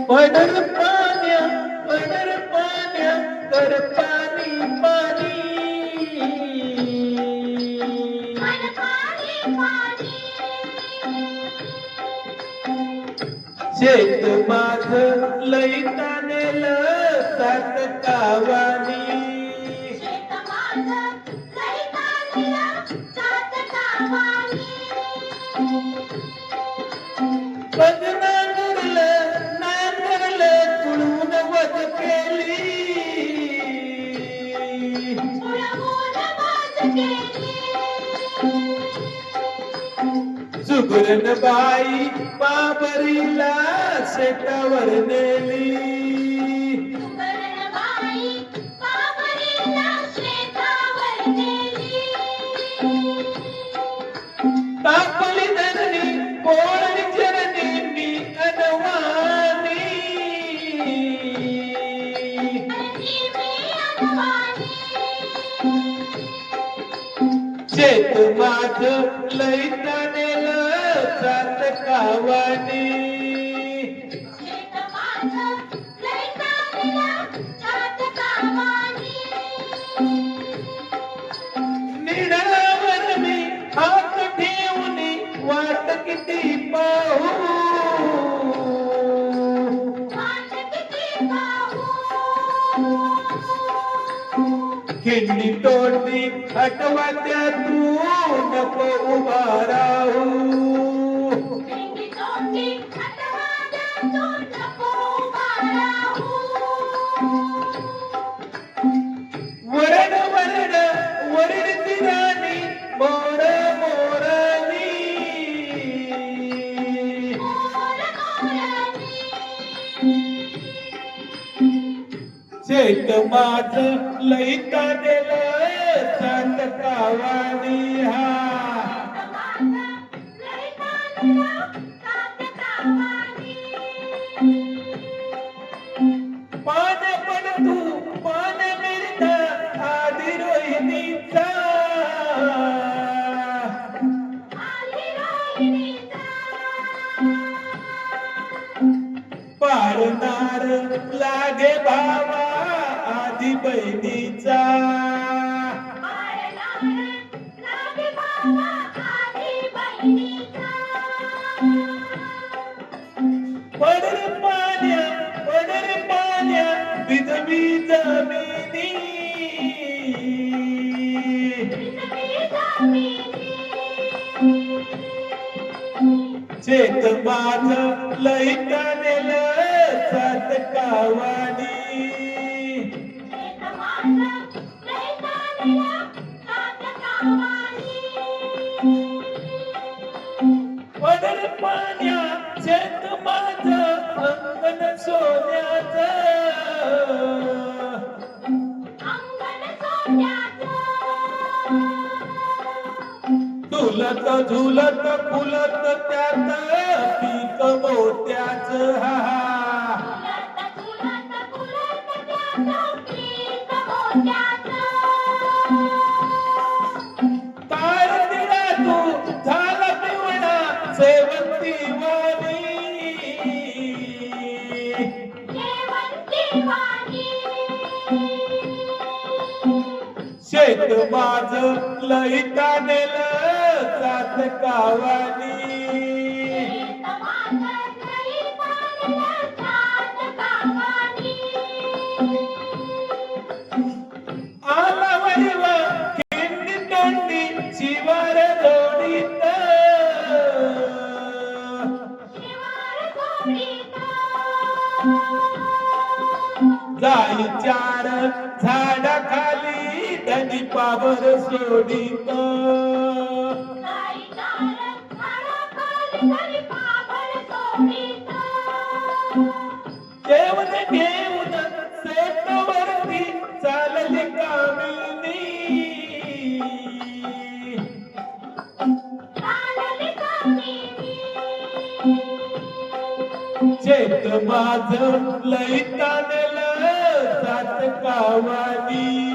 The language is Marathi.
पडर पाण्या कर पाणी पाणी शेत माझ लई तानेल सात कावानी पद नांगरलं तुळून वध केली सुगरण बाई बाबरीला शेतावर नेली तापली धरणी पोळी चरणी मी अनवानी शेत माझ लई तानेलं सात कावानी निडावर मी हात ठेवून वाट किती पाहू खिंडी तोडली हटवात्या तू नको उभा राहू वरड वरड वरडती राणी मोर मोरनी शेत माझ लई तानेलं सात कावानी हा पान पण तू पान मिळता आधी रोहिणीचा पारणार लागे भावा आधी बहिणीचा पडर पाण्या विधवी जमिनी शेत माझ लई तानेलं सात कावानी पडर पाण्या शेत माझ अंगण सोन्याचं झुलत झुलत फुलत त्यात पीक मोत्याच तार दिला तू झाला पिवळा सेवंती वाणी शेत माझ लई तानेलं सात कावानी आला वैव खिंडी तोंडी शिवार जोडीत जाई चार झाडाखाली धनी पावर सोडीत जेवण घेऊन सेतवरती चालली कामिनी शेत माझ लई तानेलं सात कावानी